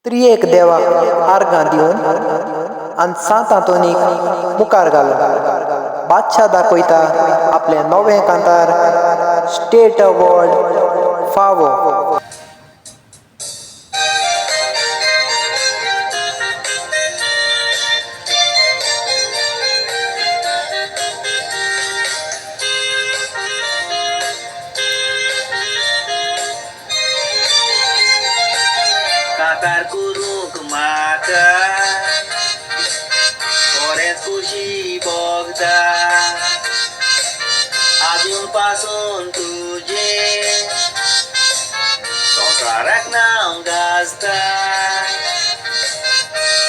त्रिएक देवाक आर्गां दिवन आनी 7 हातोनी मुखार घालून बादशा दाखयता आपले नवे कांतार स्टेट अवॉर्ड फावो. कातार कुरूक म्हाका बरेंच खुशी भोगता आजून पासून तुजे संवसाराक नांव गाजता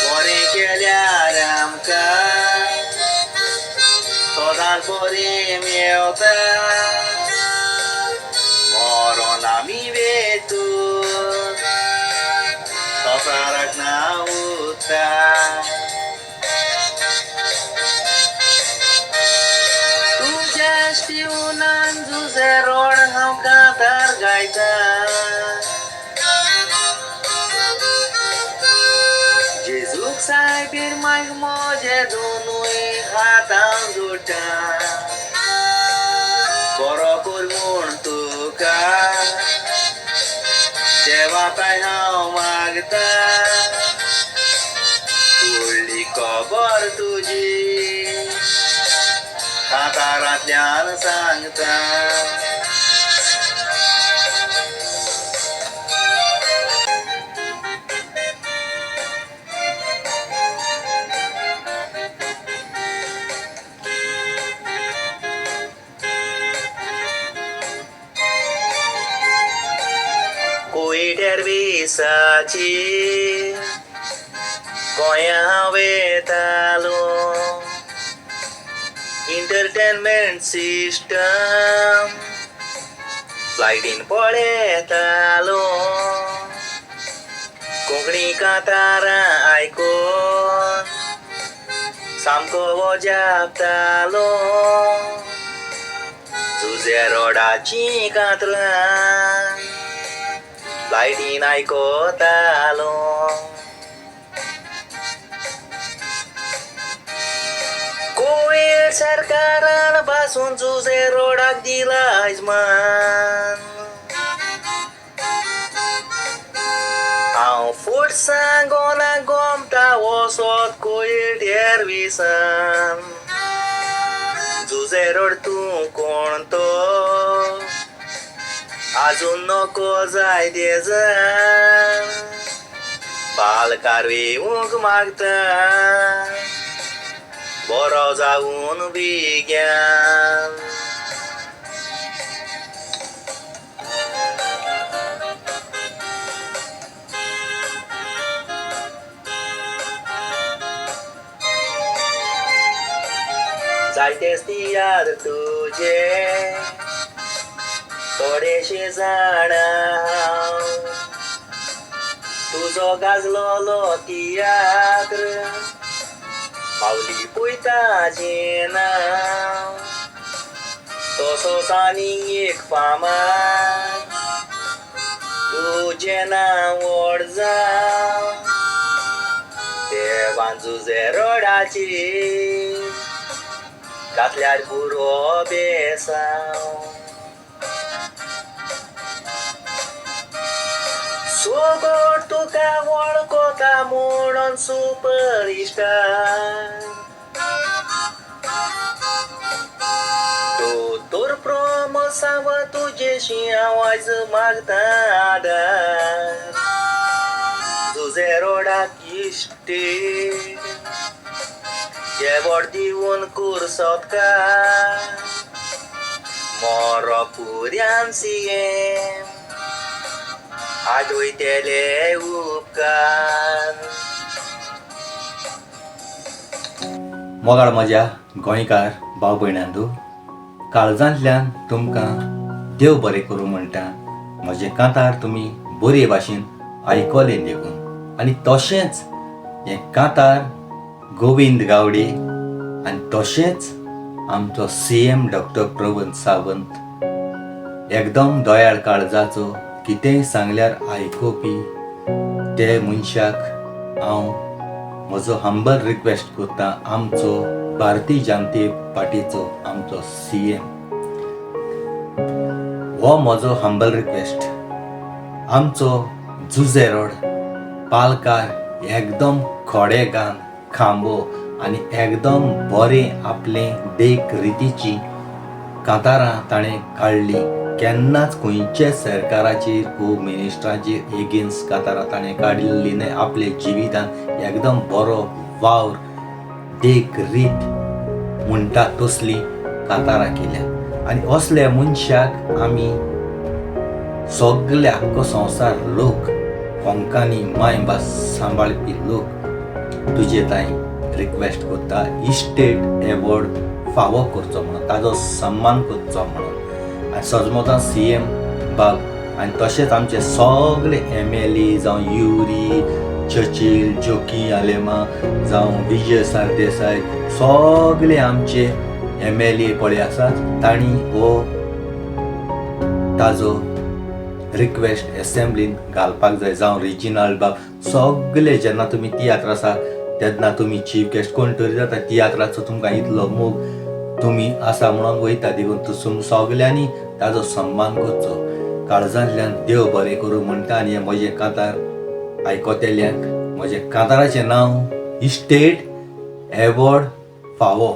बरें केल्यार आमकां सदांच बरें मेवता मरोन आमी वेतून संवसाराक नांव उरता. तुज्या शिवनान झुजे रोड हांव कांतार गायता जेजूक सायबीर मागीर म्हजे दोनूय हात हांव जोडटा बरो कर म्हूण तुका देवा पांय हांव मागता व्हडली खबर तुजी कांतारांतल्यान सांगता. कोयट्यार बेसाची गोंया हांव येतालो इंटरटेनमेंट सिस्टम फ्लायटीन पळयतालो कोंकणी कांतारां आयकोन सामको वजापतालो झुजे रोडाची कांतरां फ्लायटीन आयकोतालो कोयर सरकारान पासून झुजे रोडाक दिला आयजमान हांव फूट सांगोना गोमता वसोत कोयट्यार विसान झुजे रोड तूं कोण तो आजून नको जाय देजान बाल कारवेवूंक मागता बरो जावून बेग्यान. जायतेच तियात्र तुजे थोडेशे जाणा हांव तुजो गाजलोलो तियात्र माऊली पुयताचें नांव तसोच आनीक एक फामाद तुजें नांव व्हड जावं देवान झुजे रोडाचेर घातल्यार पुरो बेसांव. सोगोड तुका वळखता म्हणून सुपरस्टार दोतोर प्रमोसाव तुजेशी हांव आयज मागता आदार झुजे रोडाक इश्टे जेवण दिवन कोर सत्कार मोरो पुर्यान सीएम आदवयतेले उपकार. मोगाळ म्हज्या गोंयकार भाव भयणांदू काळजांतल्यान तुमकां देव बरें करूं म्हणटा. म्हजें कांतार तुमी बरे भाशेन आयकलें देखून आनी तशेंच हें कांतार गोविंद गावडे आनी तशेंच आमचो CM डॉक्टर प्रबंध सावंत एकदम दयाळ काळजाचो कितेंय सांगल्यार आयकोवपी ते मनशाक हांव म्हजो हंबल रिक्वेस्ट करता, आमचो भारतीय जनता पार्टीचो आमचो CM, हो म्हजो हंबल रिक्वेस्ट, आमचो जुजे रोड पालकार एकदम खोडेगान खांबो आनी एकदम बरें आपले देख रितीची कांतारां ताणें काडली. केन्नाच खंयच्याच सरकाराचेर वो मिनिस्टराचेर एगेन्स्ट कांतारां ताणें काडिल्ली न्हय. आपले जिवितान एकदम बरो वावर देख रीत म्हणटा तसली कांतारां केल्या. आनी असल्या मनशाक आमी सगळे आख्खो संवसार लोक, कोंकणी मायभास सांबाळपी लोक तुजे ताईं रिक्वेस्ट करता स्टेट अवॉर्ड फावो करचो म्हणून, ताजो सन्मान करचो म्हणून. आनी सजमोता CM बाब आनी तशेंच आमचे सगळे MLA जावं युरी, चर्चिल, जोकी आलेमा जावं विजय सरदेसाय, सगळे आमचे MLA पळय आसात, तांणी हो ताजो रिक्वेस्ट एसेंब्लीन घालपाक जाय. जावं रिजिनल बाब सगळे जेन्ना तुमी तियात्र आसा तेन्ना तुमी चीफ गेस्ट कोण तरी जाता तियात्राचो तुमकां इतलो मोग तुमी आसा म्हणून वयता, देखून तुमी सगल्यांनी ताजो सन्मान करचो. काळजांतल्यान देव बरें करूं म्हणटा. आनी हे म्हजे कांतार आयकोतेल्यांक म्हजे कांताराचें नांव स्टेट अवॉर्ड फावो.